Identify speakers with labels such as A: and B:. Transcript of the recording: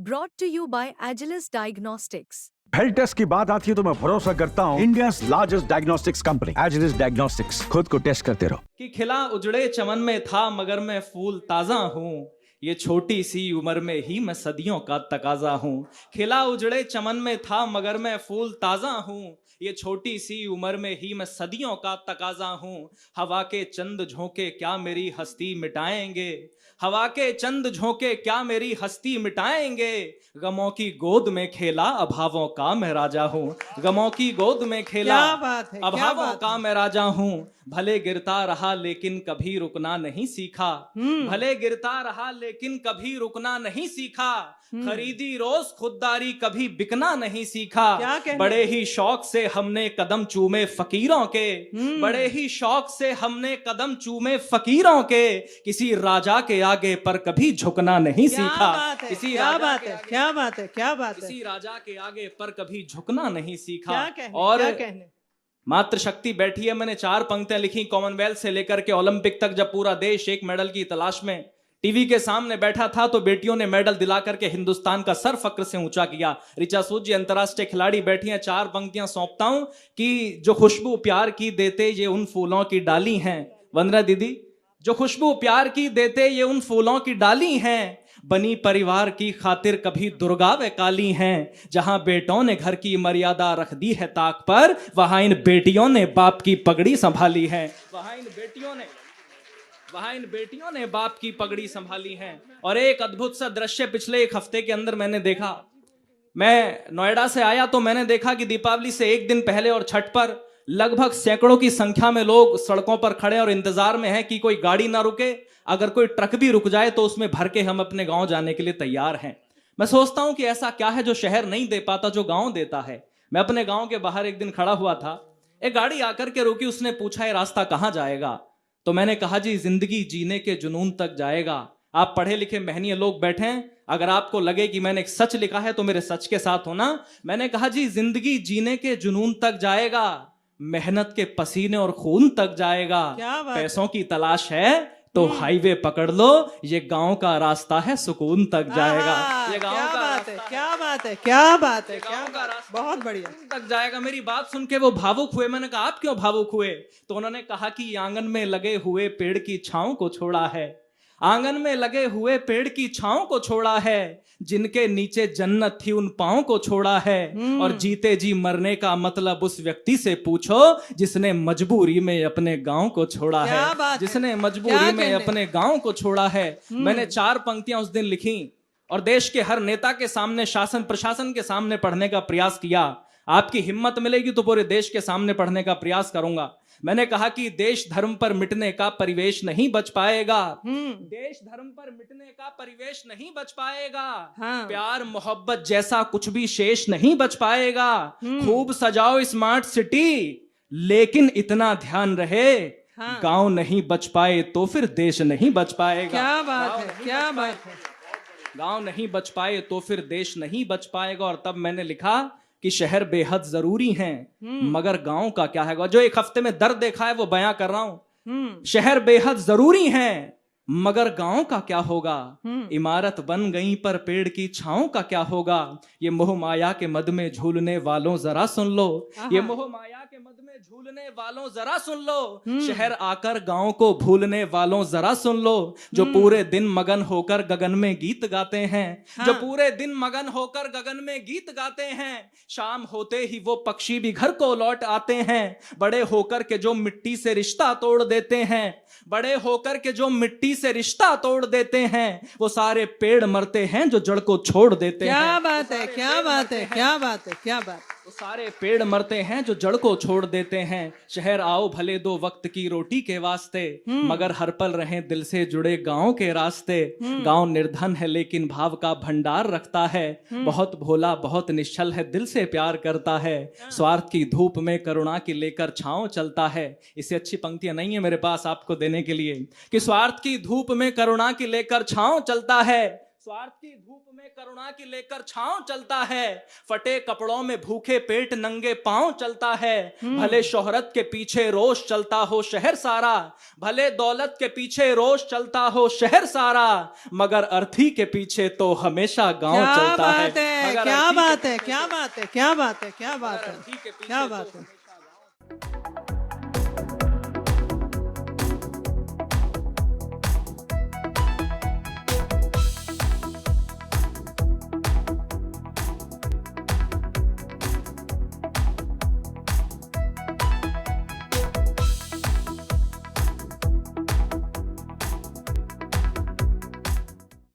A: brought to you by Agilus Diagnostics.
B: Health test की बात आती है तो मैं भरोसा करता हूँ India largest diagnostics company Agilus diagnostics. खुद को टेस्ट करते रहो।
C: कि खिला उजड़े चमन में था मगर मैं फूल ताजा हूँ, ये छोटी सी उम्र में ही मैं सदियों का तकाजा हूँ। खिला उजड़े चमन में था मगर मैं फूल ताजा हूँ, ये छोटी सी उम्र में ही मैं सदियों का तकाजा हूँ। हवा के चंद झोंके क्या मेरी हस्ती मिटाएंगे, हवा के चंद झोंके क्या मेरी हस्ती मिटाएंगे। गमों की गोद में खेला अभावों का मैं राजा हूँ, गमों की गोद में खेला अभावों का मैं राजा हूँ। भले गिरता रहा लेकिन कभी रुकना नहीं सीखा, भले गिरता रहा लेकिन कभी रुकना नहीं सीखा। खरीदी रोज खुददारी कभी बिकना नहीं सीखा। बड़े ही शौक से हमने कदम चूमे फकीरों के, बड़े ही शौक से हमने कदम चूमे फकीरों के। किसी राजा के आगे पर कभी झुकना नहीं सीखा। किसी किसी राजा के आगे पर कभी झुकना नहीं सीखा। और मातृशक्ति बैठी है, मैंने 4 पंक्तियां लिखी। कॉमनवेल्थ से लेकर के ओलंपिक तक जब पूरा देश एक मेडल की तलाश में टीवी के सामने बैठा था तो बेटियों ने मेडल दिला करके हिंदुस्तान का सर फक्र से ऊंचा किया। ऋचा सूद जी अंतरराष्ट्रीय खिलाड़ी बैठी हैं। 4 पंक्तियां सौंपता हूं कि जो खुशबू प्यार की देते ये उन फूलों की डाली हैं। वंदना दीदी, जो खुशबू प्यार की देते ये उन फूलों की डाली हैं। बनी परिवार की खातिर कभी दुर्गा व काली हैं। जहां बेटों ने घर की मर्यादा रख दी है ताक पर, वहां इन बेटियों ने बाप की पगड़ी संभाली है। वहां इन बेटियों ने बाप की पगड़ी संभाली है। और एक अद्भुत सा दृश्य पिछले 1 हफ्ते के अंदर मैंने देखा। मैं नोएडा से आया तो मैंने देखा कि दीपावली से 1 दिन पहले और छठ पर लगभग सैकड़ों की संख्या में लोग सड़कों पर खड़े और इंतजार में हैं कि कोई गाड़ी ना रुके, अगर कोई ट्रक भी रुक जाए तो उसमें भर के हम अपने गांव जाने के लिए तैयार हैं। मैं सोचता हूं कि ऐसा क्या है जो शहर नहीं दे पाता, जो गांव देता है। मैं अपने गांव के बाहर एक दिन खड़ा हुआ था, एक गाड़ी आकर के रुकी, उसने पूछा ये रास्ता कहां जाएगा। तो मैंने कहा जी जिंदगी जीने के जुनून तक जाएगा। आप पढ़े लिखे मेहनती लोग बैठे हैं, अगर आपको लगे कि मैंने एक सच लिखा है तो मेरे सच के साथ होना। मैंने कहा जी जिंदगी जीने के जुनून तक जाएगा, मेहनत के पसीने और खून तक जाएगा। पैसों की तलाश है तो हाईवे पकड़ लो, ये गांव का रास्ता है सुकून तक जाएगा। ये गांव का रास्ता,
D: क्या बात है,
C: गांव का रास्ता
D: बहुत बढ़िया
C: तक जाएगा। मेरी बात सुन के वो भावुक हुए। मैंने कहा आप क्यों भावुक हुए? तो उन्होंने कहा कि आंगन में लगे हुए पेड़ की छांव को छोड़ा है, आंगन में लगे हुए पेड़ की छांव को छोड़ा है। जिनके नीचे जन्नत थी उन पांव को छोड़ा है। और जीते जी मरने का मतलब उस व्यक्ति से पूछो जिसने मजबूरी में अपने गांव को छोड़ा है, जिसने मजबूरी में अपने गांव को छोड़ा है। मैंने 4 पंक्तियां उस दिन लिखी और देश के हर नेता के सामने, शासन प्रशासन के सामने पढ़ने का प्रयास किया। आपकी हिम्मत मिलेगी तो पूरे देश के सामने पढ़ने का प्रयास करूंगा। मैंने कहा कि देश धर्म पर मिटने का परिवेश नहीं बच पाएगा, देश धर्म पर मिटने का परिवेश नहीं बच पाएगा। प्यार मोहब्बत जैसा कुछ भी शेष नहीं बच पाएगा। खूब सजाओ स्मार्ट सिटी, लेकिन इतना ध्यान रहे गांव नहीं बच पाए तो फिर देश नहीं बच पाएगा।
D: क्या बात है।
C: गांव नहीं बच पाए तो फिर देश नहीं बच पाएगा। और तब मैंने लिखा कि शहर बेहद जरूरी हैं, मगर गांव का क्या है। जो 1 हफ्ते में दर्द देखा है वो बयां कर रहा हूं। शहर बेहद जरूरी हैं, मगर गांव का क्या होगा। इमारत बन गई पर पेड़ की छांव का क्या होगा। ये मोह माया के मद में झूलने वालों जरा सुन लो, ये मोह माया के मद में झूलने वालों जरा सुन लो। शहर आकर गांव को भूलने वालों जरा सुन लो। जो पूरे दिन मगन होकर गगन में गीत गाते हैं, जो पूरे दिन मगन होकर गगन में गीत गाते हैं, शाम होते ही वो पक्षी भी घर को लौट आते हैं। बड़े होकर के जो मिट्टी से रिश्ता तोड़ देते हैं, बड़े होकर के जो मिट्टी से रिश्ता तोड़ देते हैं, वो सारे पेड़ मरते हैं जो जड़ को छोड़ देते हैं।
D: क्या बात है।
C: वो सारे पेड़ मरते हैं जो जड़ को छोड़ देते हैं। शहर आओ भले 2 वक्त की रोटी के वास्ते, मगर हर पल रहें दिल से जुड़े गांव के रास्ते। गांव निर्धन है लेकिन भाव का भंडार रखता है, बहुत भोला बहुत निश्चल है दिल से प्यार करता है। स्वार्थ की धूप में करुणा की लेकर छांव चलता है। इससे अच्छी पंक्तियां नहीं है मेरे पास आपको देने के लिए कि स्वार्थ की धूप में करुणा की लेकर छांव चलता है। स्वार्थ की धूप में करुणा की लेकर छांव चलता है, फटे कपड़ों में भूखे पेट नंगे पांव चलता है। भले शोहरत के पीछे रोष चलता हो शहर सारा, भले दौलत के पीछे रोष चलता हो शहर सारा, मगर अर्थी के पीछे तो हमेशा गांव
D: क्या
C: चलता है।
D: बात है,
C: मगर
D: क्या
C: अर्थी के
D: बात है,
C: पीछे
D: क्या
C: तो-
D: बात है, क्या बात है, क्या बात
C: मगर
D: है,
C: अर्थी के पीछे
D: क्या
C: तो
D: बात है।
C: हमेशा